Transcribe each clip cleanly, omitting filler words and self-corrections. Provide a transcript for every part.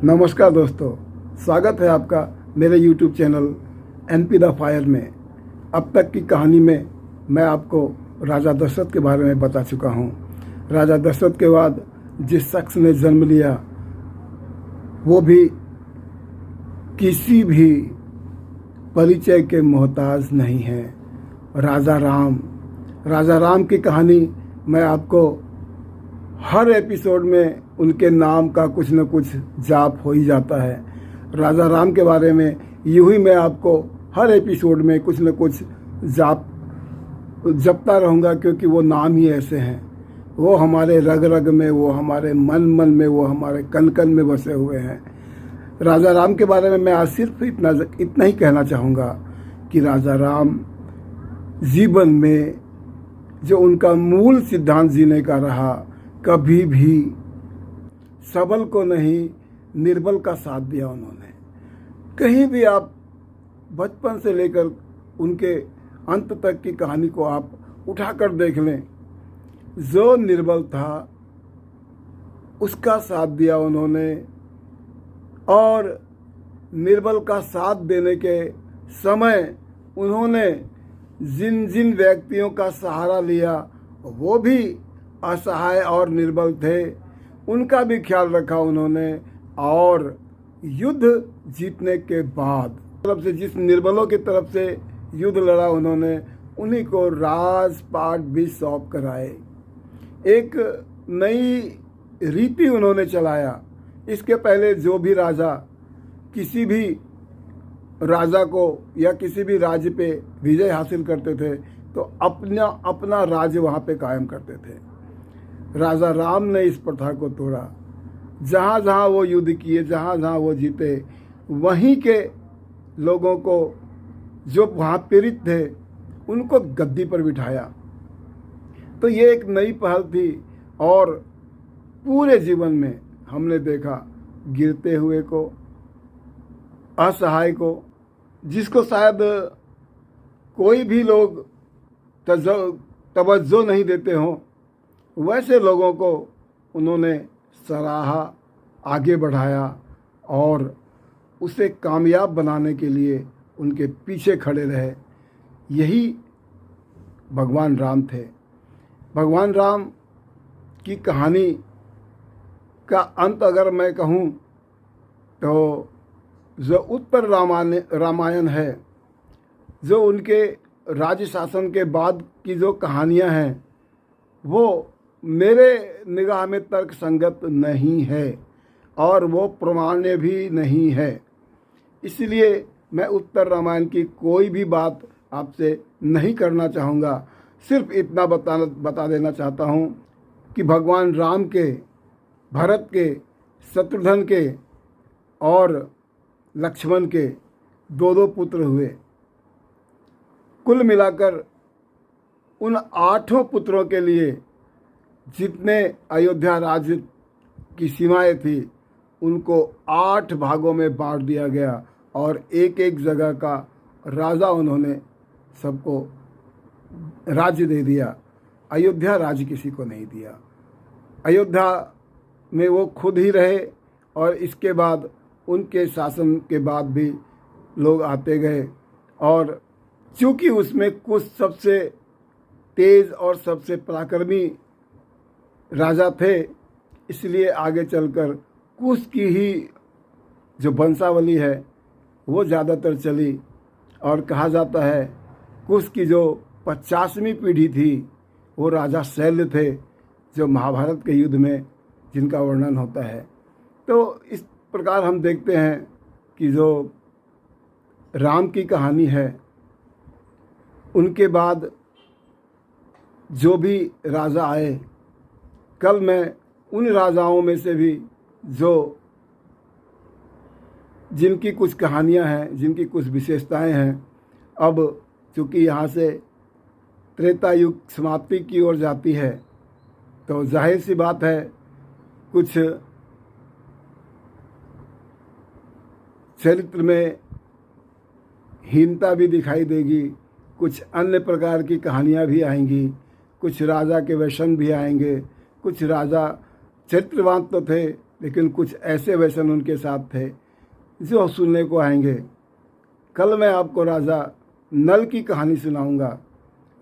नमस्कार दोस्तों, स्वागत है आपका मेरे YouTube channel NP the fire में। अब तक की कहानी में मैं आपको राजा दशरथ के बारे में बता चुका हूँ। राजा दशरथ के बाद जिस शख्स ने जन्म लिया वो भी किसी भी परिचय के मोहताज नहीं है। राजा राम की कहानी मैं आपको हर एपिसोड में उनके नाम का कुछ न कुछ जाप हो ही जाता है। राजा राम के बारे में यूं ही मैं आपको हर एपिसोड में कुछ न कुछ जाप जपता रहूँगा, क्योंकि वो नाम ही ऐसे हैं। वो हमारे रग रग में, वो हमारे मन मन में, वो हमारे कन कन में बसे हुए हैं। राजा राम के बारे में मैं आज सिर्फ इतना ही कहना चाहूँगा कि राजा राम जीवन में जो उनका मूल सिद्धांत जीने का रहा, कभी भी सबल को नहीं निर्बल का साथ दिया उन्होंने। कहीं भी आप बचपन से लेकर उनके अंत तक की कहानी को आप उठाकर देख लें, जो निर्बल था उसका साथ दिया उन्होंने, और निर्बल का साथ देने के समय उन्होंने जिन जिन व्यक्तियों का सहारा लिया वो भी असहाय और निर्बल थे, उनका भी ख्याल रखा उन्होंने। और युद्ध जीतने के बाद तरफ से जिस निर्बलों की तरफ से युद्ध लड़ा उन्होंने, उन्हीं को राजपाट भी सौंप कर आए। एक नई रीति उन्होंने चलाया। इसके पहले जो भी राजा किसी भी राजा को या किसी भी राज्य पे विजय हासिल करते थे तो अपना राज्य वहाँ पे कायम करते थे। राजा राम ने इस प्रथा को तोड़ा। जहाँ जहाँ वो युद्ध किए, जहाँ जहाँ वो जीते, वहीं के लोगों को जो वहाँ पीड़ित थे उनको गद्दी पर बिठाया। तो ये एक नई पहल थी। और पूरे जीवन में हमने देखा गिरते हुए को, असहाय को, जिसको शायद कोई भी लोग तवज्जो नहीं देते हों, वैसे लोगों को उन्होंने सराहा, आगे बढ़ाया और उसे कामयाब बनाने के लिए उनके पीछे खड़े रहे। यही भगवान राम थे। भगवान राम की कहानी का अंत अगर मैं कहूँ तो जो उत्तर रामायण है, जो उनके राज्य शासन के बाद की जो कहानियाँ हैं, वो मेरे निगाह में तर्क संगत नहीं है और वो प्रमाण्य भी नहीं है। इसलिए मैं उत्तर रामायण की कोई भी बात आपसे नहीं करना चाहूँगा। सिर्फ इतना बता देना चाहता हूँ कि भगवान राम के, भरत के, शत्रुघ्न के और लक्ष्मण के दो पुत्र हुए। कुल मिलाकर उन 8 पुत्रों के लिए जितने अयोध्या राज्य की सीमाएं थी उनको 8 भागों में बांट दिया गया और एक एक जगह का राजा उन्होंने सबको राज्य दे दिया। अयोध्या राज्य किसी को नहीं दिया। अयोध्या में वो खुद ही रहे और इसके बाद उनके शासन के बाद भी लोग आते गए। और चूँकि उसमें कुछ सबसे तेज़ और सबसे पराक्रमी राजा थे, इसलिए आगे चलकर कुश की ही जो वंशावली है वो ज़्यादातर चली। और कहा जाता है कुश की जो 50वीं पीढ़ी थी वो राजा शैल्य थे, जो महाभारत के युद्ध में जिनका वर्णन होता है। तो इस प्रकार हम देखते हैं कि जो राम की कहानी है, उनके बाद जो भी राजा आए, कल मैं उन राजाओं में से भी जिनकी कुछ कहानियां हैं, जिनकी कुछ विशेषताएं हैं, अब चूँकि यहाँ से त्रेता युग समाप्ति की ओर जाती है तो जाहिर सी बात है कुछ चरित्र में हीनता भी दिखाई देगी, कुछ अन्य प्रकार की कहानियाँ भी आएंगी, कुछ राजा के व्यसन भी आएंगे, कुछ राजा चरित्रवान तो थे लेकिन कुछ ऐसे व्यसन उनके साथ थे जो सुनने को आएंगे। कल मैं आपको राजा नल की कहानी सुनाऊंगा।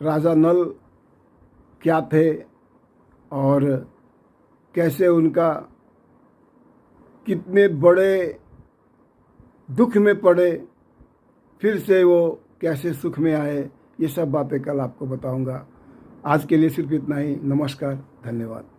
राजा नल क्या थे और कैसे उनका कितने बड़े दुख में पड़े, फिर से वो कैसे सुख में आए, ये सब बातें कल आपको बताऊंगा। आज के लिए सिर्फ इतना ही। नमस्कार, धन्यवाद।